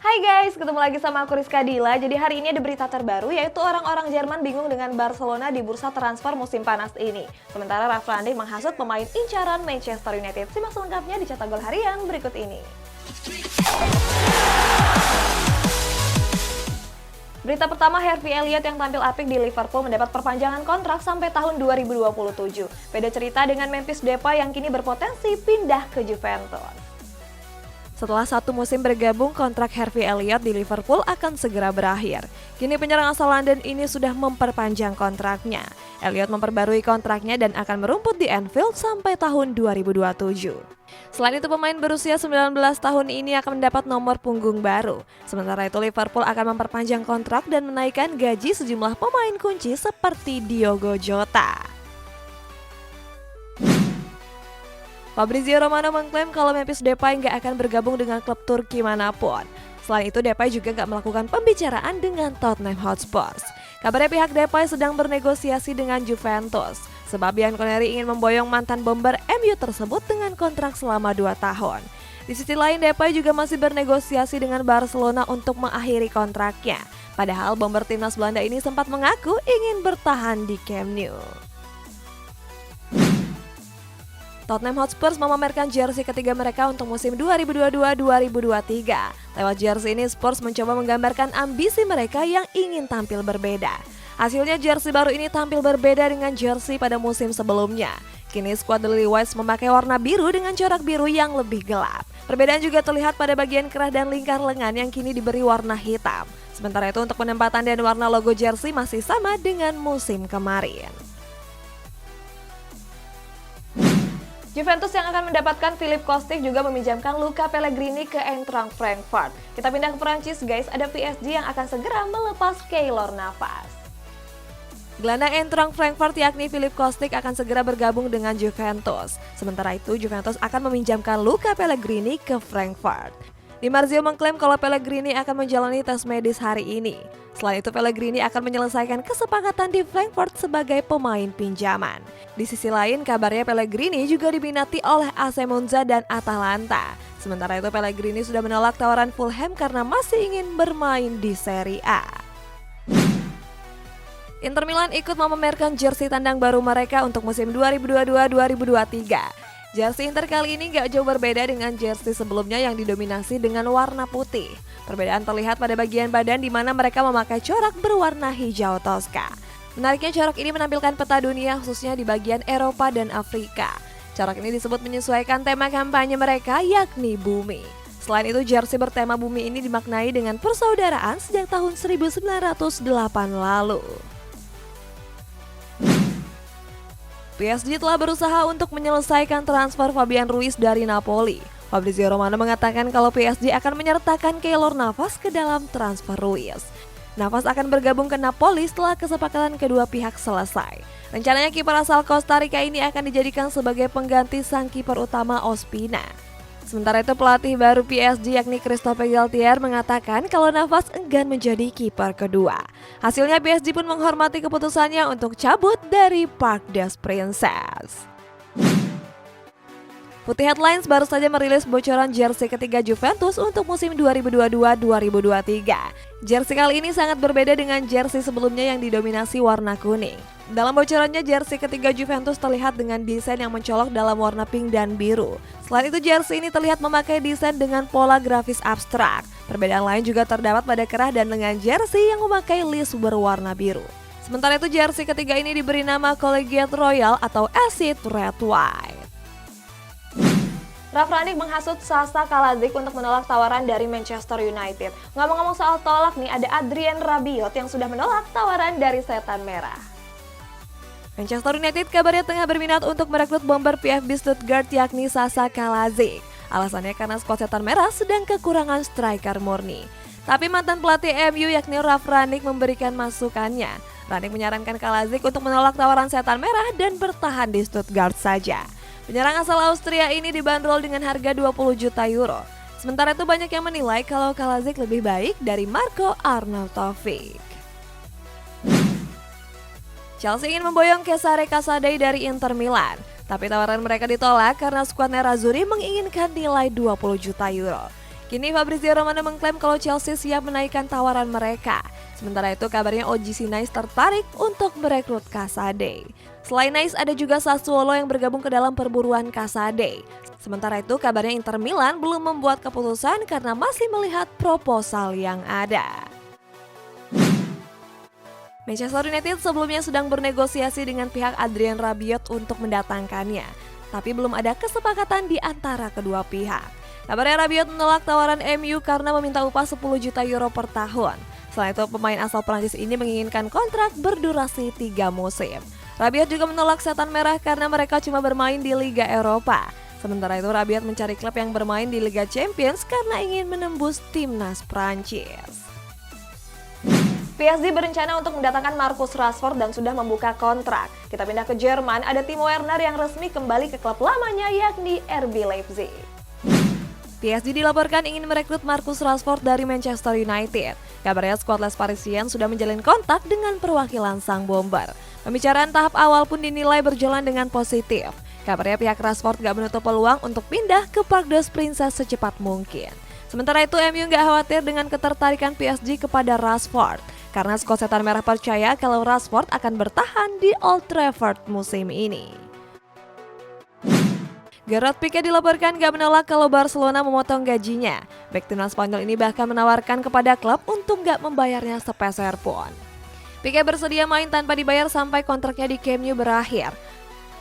Hai guys, ketemu lagi sama aku Rizka Dila. Jadi hari ini ada berita terbaru yaitu orang-orang Jerman bingung dengan Barcelona di bursa transfer musim panas ini. Sementara Ralf Rangnick menghasut pemain incaran Manchester United. Simak selengkapnya di Cetak Gol Harian berikut ini. Berita pertama, Harvey Elliott yang tampil apik di Liverpool mendapat perpanjangan kontrak sampai tahun 2027. Beda cerita dengan Memphis Depay yang kini berpotensi pindah ke Juventus. Setelah satu musim bergabung, kontrak Harvey Elliott di Liverpool akan segera berakhir. Kini penyerang asal London ini sudah memperpanjang kontraknya. Elliott memperbarui kontraknya dan akan merumput di Anfield sampai tahun 2027. Selain itu, pemain berusia 19 tahun ini akan mendapat nomor punggung baru. Sementara itu, Liverpool akan memperpanjang kontrak dan menaikkan gaji sejumlah pemain kunci seperti Diogo Jota. Fabrizio Romano mengklaim kalau Memphis Depay nggak akan bergabung dengan klub Turki manapun. Selain itu, Depay juga nggak melakukan pembicaraan dengan Tottenham Hotspur. Kabarnya pihak Depay sedang bernegosiasi dengan Juventus, sebab Sean Connery ingin memboyong mantan bomber MU tersebut dengan kontrak selama 2 tahun. Di sisi lain, Depay juga masih bernegosiasi dengan Barcelona untuk mengakhiri kontraknya. Padahal bomber timnas Belanda ini sempat mengaku ingin bertahan di Camp Nou. Tottenham Hotspur memamerkan jersey ketiga mereka untuk musim 2022-2023. Lewat jersey ini, Spurs mencoba menggambarkan ambisi mereka yang ingin tampil berbeda. Hasilnya, jersey baru ini tampil berbeda dengan jersey pada musim sebelumnya. Kini skuad The Lily Whites memakai warna biru dengan corak biru yang lebih gelap. Perbedaan juga terlihat pada bagian kerah dan lingkar lengan yang kini diberi warna hitam. Sementara itu, untuk penempatan dan warna logo jersey masih sama dengan musim kemarin. Juventus yang akan mendapatkan Philippe Kostic juga meminjamkan Luca Pellegrini ke Eintracht Frankfurt. Kita pindah ke Perancis guys, ada PSG yang akan segera melepas Keylor Navas. Gelandang Eintracht Frankfurt yakni Philippe Kostic akan segera bergabung dengan Juventus. Sementara itu, Juventus akan meminjamkan Luca Pellegrini ke Frankfurt. Di Marzio mengklaim kalau Pellegrini akan menjalani tes medis hari ini. Selain itu, Pellegrini akan menyelesaikan kesepakatan di Frankfurt sebagai pemain pinjaman. Di sisi lain, kabarnya Pellegrini juga diminati oleh AC Monza dan Atalanta. Sementara itu, Pellegrini sudah menolak tawaran Fulham karena masih ingin bermain di Serie A. Inter Milan ikut memamerkan jersey tandang baru mereka untuk musim 2022-2023. Jersey Inter kali ini gak jauh berbeda dengan jersey sebelumnya yang didominasi dengan warna putih. Perbedaan terlihat pada bagian badan di mana mereka memakai corak berwarna hijau toska. Menariknya, corak ini menampilkan peta dunia khususnya di bagian Eropa dan Afrika. Corak ini disebut menyesuaikan tema kampanye mereka yakni bumi. Selain itu, jersey bertema bumi ini dimaknai dengan persaudaraan sejak tahun 1908 lalu. PSG telah berusaha untuk menyelesaikan transfer Fabian Ruiz dari Napoli. Fabrizio Romano mengatakan kalau PSG akan menyertakan Keylor Navas ke dalam transfer Ruiz. Navas akan bergabung ke Napoli setelah kesepakatan kedua pihak selesai. Rencananya kiper asal Costa Rica ini akan dijadikan sebagai pengganti sang kiper utama Ospina. Sementara itu, pelatih baru PSG yakni Christophe Galtier mengatakan kalau Navas enggan menjadi kiper kedua. Hasilnya, PSG pun menghormati keputusannya untuk cabut dari Parc des Princes. Putih Headlines baru saja merilis bocoran jersey ketiga Juventus untuk musim 2022-2023. Jersey kali ini sangat berbeda dengan jersey sebelumnya yang didominasi warna kuning. Dalam bocorannya, jersey ketiga Juventus terlihat dengan desain yang mencolok dalam warna pink dan biru. Selain itu, jersey ini terlihat memakai desain dengan pola grafis abstrak. Perbedaan lain juga terdapat pada kerah dan lengan jersey yang memakai list berwarna biru. Sementara itu, jersey ketiga ini diberi nama Collegiate Royal atau Acid Red White. Ralf Rangnick menghasut Sasa Kalajdzic untuk menolak tawaran dari Manchester United. Ngomong-ngomong soal tolak nih, ada Adrien Rabiot yang sudah menolak tawaran dari Setan Merah. Manchester United kabarnya tengah berminat untuk merekrut bomber PFB Stuttgart yakni Sasa Kalajdzic. Alasannya karena skuad Setan Merah sedang kekurangan striker murni. Tapi mantan pelatih MU yakni Ralf Rangnick memberikan masukannya. Rangnick menyarankan Kalajdzic untuk menolak tawaran Setan Merah dan bertahan di Stuttgart saja. Penyerang asal Austria ini dibanderol dengan harga 20 juta euro. Sementara itu, banyak yang menilai kalau Kalajdzic lebih baik dari Marco Arnautovic. Chelsea ingin memboyong Cesare Casadei dari Inter Milan. Tapi tawaran mereka ditolak karena skuad Nerazzurri menginginkan nilai 20 juta euro. Kini Fabrizio Romano mengklaim kalau Chelsea siap menaikkan tawaran mereka. Sementara itu kabarnya OGC Nice tertarik untuk merekrut Casade. Selain Nice ada juga Sassuolo yang bergabung ke dalam perburuan Casade. Sementara itu kabarnya Inter Milan belum membuat keputusan karena masih melihat proposal yang ada. Manchester United sebelumnya sedang bernegosiasi dengan pihak Adrien Rabiot untuk mendatangkannya, tapi belum ada kesepakatan di antara kedua pihak. Kabarnya Rabiot menolak tawaran MU karena meminta upah 10 juta euro per tahun. Selain itu, pemain asal Prancis ini menginginkan kontrak berdurasi 3 musim. Rabiot juga menolak setan merah karena mereka cuma bermain di Liga Eropa. Sementara itu, Rabiot mencari klub yang bermain di Liga Champions karena ingin menembus timnas Prancis. PSG berencana untuk mendatangkan Marcus Rashford dan sudah membuka kontrak. Kita pindah ke Jerman, ada Timo Werner yang resmi kembali ke klub lamanya yakni RB Leipzig. PSG dilaporkan ingin merekrut Marcus Rashford dari Manchester United. Kabarnya skuad Les Parisiens sudah menjalin kontak dengan perwakilan sang bomber. Pembicaraan tahap awal pun dinilai berjalan dengan positif. Kabarnya pihak Rashford gak menutup peluang untuk pindah ke Parc des Princes secepat mungkin. Sementara itu MU gak khawatir dengan ketertarikan PSG kepada Rashford. Karena skuad setan merah percaya kalau Rashford akan bertahan di Old Trafford musim ini. Gerard Pique dilaporkan gak menolak kalau Barcelona memotong gajinya. Bek timnas Spanyol ini bahkan menawarkan kepada klub untuk gak membayarnya sepeser pun. Pique bersedia main tanpa dibayar sampai kontraknya di Camp Nou berakhir.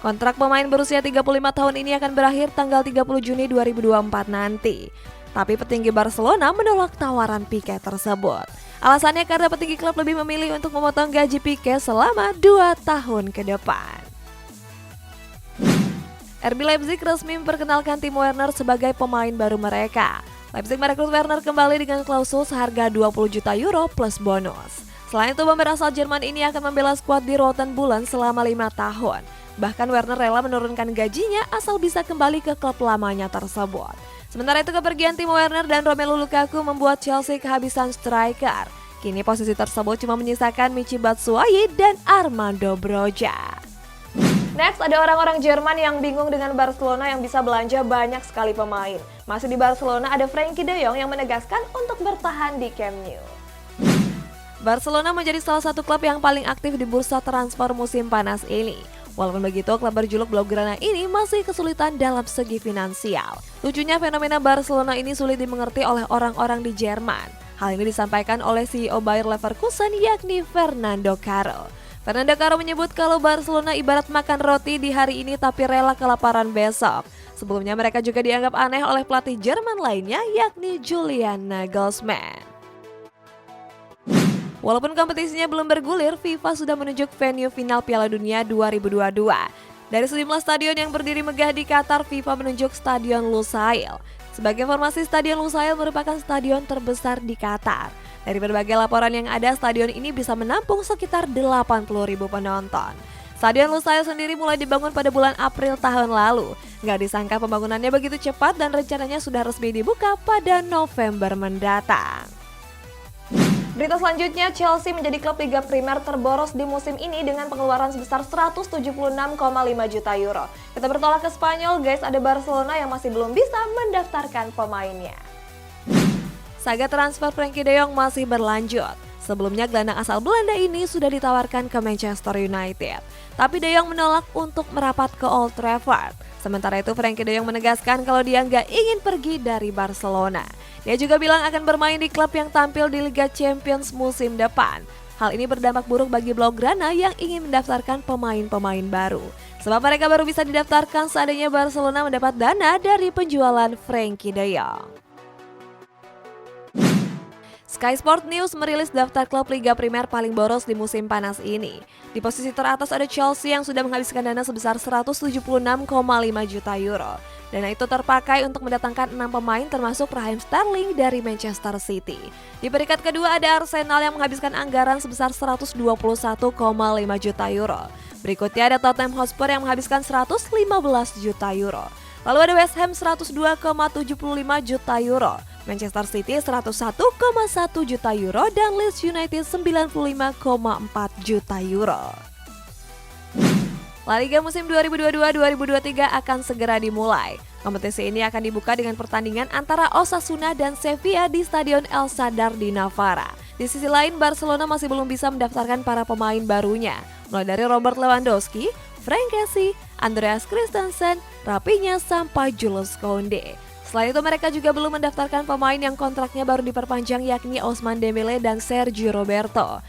Kontrak pemain berusia 35 tahun ini akan berakhir tanggal 30 Juni 2024 nanti. Tapi petinggi Barcelona menolak tawaran Pique tersebut. Alasannya karena petinggi klub lebih memilih untuk memotong gaji Pique selama 2 tahun ke depan. RB Leipzig resmi memperkenalkan Timo Werner sebagai pemain baru mereka. Leipzig merekrut Werner kembali dengan klausul seharga 20 juta euro plus bonus. Selain itu, pemain asal Jerman ini akan membela skuad di Roten Bulan selama 5 tahun. Bahkan Werner rela menurunkan gajinya asal bisa kembali ke klub lamanya tersebut. Sementara itu, kepergian Timo Werner dan Romelu Lukaku membuat Chelsea kehabisan striker. Kini posisi tersebut cuma menyisakan Michy Batshuayi dan Armando Broja. Next, ada orang-orang Jerman yang bingung dengan Barcelona yang bisa belanja banyak sekali pemain. Masih di Barcelona ada Frenkie de Jong yang menegaskan untuk bertahan di Camp Nou. Barcelona menjadi salah satu klub yang paling aktif di bursa transfer musim panas ini. Walaupun begitu, klub berjuluk Blaugrana ini masih kesulitan dalam segi finansial. Lucunya, fenomena Barcelona ini sulit dimengerti oleh orang-orang di Jerman. Hal ini disampaikan oleh CEO Bayer Leverkusen yakni Fernando Caro. Fernando Caro menyebut kalau Barcelona ibarat makan roti di hari ini tapi rela kelaparan besok. Sebelumnya mereka juga dianggap aneh oleh pelatih Jerman lainnya yakni Julian Nagelsmann. Walaupun kompetisinya belum bergulir, FIFA sudah menunjuk venue final Piala Dunia 2022. Dari sejumlah stadion yang berdiri megah di Qatar, FIFA menunjuk Stadion Lusail. Sebagai informasi, Stadion Lusail merupakan stadion terbesar di Qatar. Dari berbagai laporan yang ada, stadion ini bisa menampung sekitar 80.000 penonton. Stadion Lusail sendiri mulai dibangun pada bulan April tahun lalu. Nggak disangka pembangunannya begitu cepat dan rencananya sudah resmi dibuka pada November mendatang. Berita selanjutnya, Chelsea menjadi klub Liga Primer terboros di musim ini dengan pengeluaran sebesar 176,5 juta euro. Kita bertolak ke Spanyol, guys, ada Barcelona yang masih belum bisa mendaftarkan pemainnya. Saga transfer Frenkie de Jong masih berlanjut. Sebelumnya gelandang asal Belanda ini sudah ditawarkan ke Manchester United. Tapi de Jong menolak untuk merapat ke Old Trafford. Sementara itu Frenkie de Jong menegaskan kalau dia nggak ingin pergi dari Barcelona. Dia juga bilang akan bermain di klub yang tampil di Liga Champions musim depan. Hal ini berdampak buruk bagi Blaugrana yang ingin mendaftarkan pemain-pemain baru. Sebab mereka baru bisa didaftarkan seandainya Barcelona mendapat dana dari penjualan Frenkie de Jong. Sky Sport News merilis daftar klub Liga Primer paling boros di musim panas ini. Di posisi teratas ada Chelsea yang sudah menghabiskan dana sebesar 176,5 juta euro. Dana itu terpakai untuk mendatangkan 6 pemain termasuk Raheem Sterling dari Manchester City. Di peringkat kedua ada Arsenal yang menghabiskan anggaran sebesar 121,5 juta euro. Berikutnya ada Tottenham Hotspur yang menghabiskan 115 juta euro. Lalu ada West Ham 102,75 juta euro. Manchester City 101,1 juta euro dan Leeds United 95,4 juta euro. La Liga musim 2022-2023 akan segera dimulai. Kompetisi ini akan dibuka dengan pertandingan antara Osasuna dan Sevilla di Stadion El Sadar di Navarra. Di sisi lain, Barcelona masih belum bisa mendaftarkan para pemain barunya, mulai dari Robert Lewandowski, Frank Kessie, Andreas Christensen, Raphinha, sampai Jules Koundé. Selain itu, mereka juga belum mendaftarkan pemain yang kontraknya baru diperpanjang, yakni Ousmane Dembélé dan Sergio Roberto.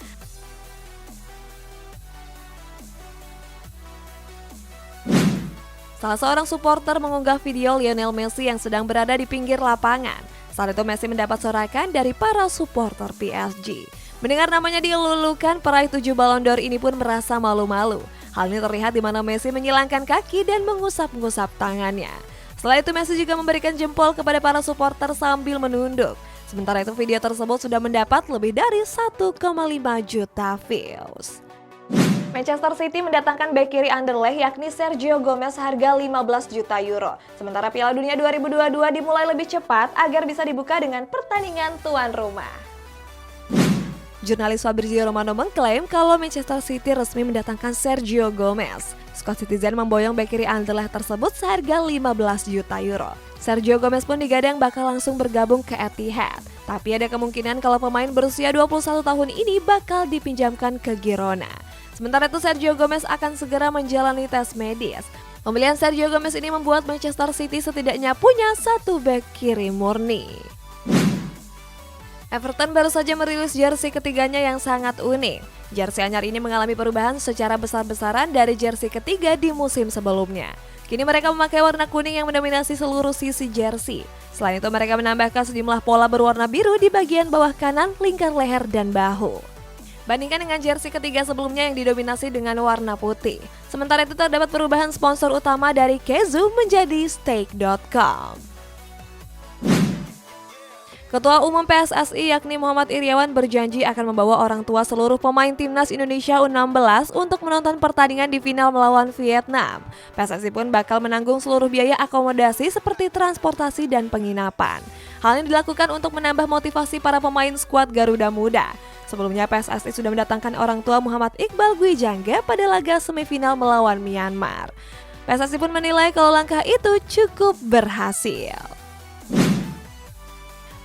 Salah seorang supporter mengunggah video Lionel Messi yang sedang berada di pinggir lapangan. Saat itu Messi mendapat sorakan dari para supporter PSG. Mendengar namanya dilulukan, peraih 7 Ballon d'Or ini pun merasa malu-malu. Hal ini terlihat di mana Messi menyilangkan kaki dan mengusap-ngusap tangannya. Setelah itu Messi juga memberikan jempol kepada para supporter sambil menunduk. Sementara itu video tersebut sudah mendapat lebih dari 1,5 juta views. Manchester City mendatangkan bek kiri Anderlecht yakni Sergio Gomez harga 15 juta euro. Sementara Piala Dunia 2022 dimulai lebih cepat agar bisa dibuka dengan pertandingan tuan rumah. Jurnalis Fabrizio Romano mengklaim kalau Manchester City resmi mendatangkan Sergio Gomez. Scott Citizen memboyong bek kiri Anderlecht tersebut seharga 15 juta euro. Sergio Gomez pun digadang bakal langsung bergabung ke Etihad. Tapi ada kemungkinan kalau pemain berusia 21 tahun ini bakal dipinjamkan ke Girona. Sementara itu Sergio Gomez akan segera menjalani tes medis. Pembelian Sergio Gomez ini membuat Manchester City setidaknya punya satu bek kiri murni. Everton baru saja merilis jersey ketiganya yang sangat unik. Jersey anyar ini mengalami perubahan secara besar-besaran dari jersey ketiga di musim sebelumnya. Kini mereka memakai warna kuning yang mendominasi seluruh sisi jersey. Selain itu mereka menambahkan sejumlah pola berwarna biru di bagian bawah kanan, lingkar leher, dan bahu. Bandingkan dengan jersey ketiga sebelumnya yang didominasi dengan warna putih. Sementara itu terdapat perubahan sponsor utama dari Kezu menjadi Steak.com. Ketua Umum PSSI yakni Muhammad Iryawan berjanji akan membawa orang tua seluruh pemain timnas Indonesia U16 untuk menonton pertandingan di final melawan Vietnam. PSSI pun bakal menanggung seluruh biaya akomodasi seperti transportasi dan penginapan. Hal ini dilakukan untuk menambah motivasi para pemain skuad Garuda Muda. Sebelumnya PSSI sudah mendatangkan orang tua Muhammad Iqbal Gwijangga pada laga semifinal melawan Myanmar. PSSI pun menilai kalau langkah itu cukup berhasil.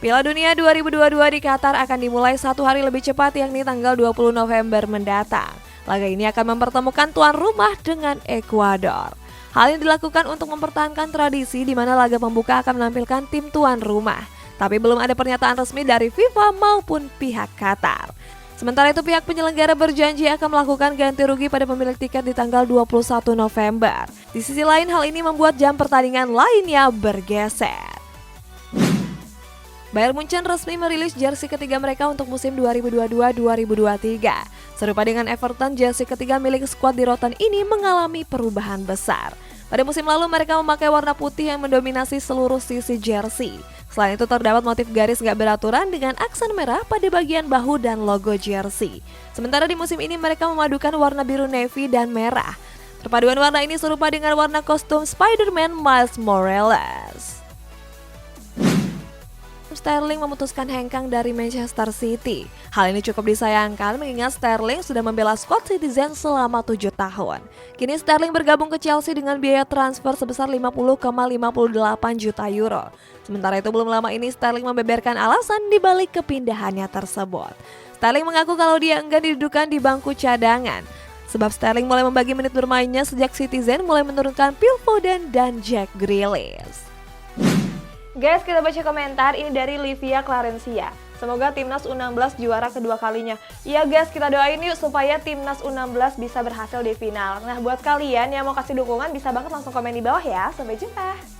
Piala Dunia 2022 di Qatar akan dimulai 1 hari lebih cepat yakni tanggal 20 November mendatang. Laga ini akan mempertemukan tuan rumah dengan Ekuador. Hal ini dilakukan untuk mempertahankan tradisi di mana laga pembuka akan menampilkan tim tuan rumah. Tapi belum ada pernyataan resmi dari FIFA maupun pihak Qatar. Sementara itu pihak penyelenggara berjanji akan melakukan ganti rugi pada pemilik tiket di tanggal 21 November. Di sisi lain hal ini membuat jam pertandingan lainnya bergeser. Bayern Munchen resmi merilis jersey ketiga mereka untuk musim 2022-2023. Serupa dengan Everton, jersey ketiga milik skuad di Rotten ini mengalami perubahan besar. Pada musim lalu mereka memakai warna putih yang mendominasi seluruh sisi jersey. Selain itu terdapat motif garis gak beraturan dengan aksen merah pada bagian bahu dan logo jersey. Sementara di musim ini mereka memadukan warna biru navy dan merah. Perpaduan warna ini serupa dengan warna kostum Spider-Man Miles Morales. Sterling memutuskan hengkang dari Manchester City. Hal ini cukup disayangkan mengingat Sterling sudah membela skuad Citizen selama 7 tahun. Kini Sterling bergabung ke Chelsea dengan biaya transfer sebesar 50,58 juta euro. Sementara itu belum lama ini Sterling membeberkan alasan dibalik kepindahannya tersebut. Sterling mengaku kalau dia enggan didudukan di bangku cadangan. Sebab Sterling mulai membagi menit bermainnya sejak Citizen mulai menurunkan Phil Foden dan Jack Grealish. Guys, kita baca komentar ini dari Livia Clarencia. Semoga Timnas U16 juara kedua kalinya. Iya guys, kita doain yuk supaya Timnas U16 bisa berhasil di final. Nah buat kalian yang mau kasih dukungan bisa banget langsung komen di bawah ya. Sampai jumpa.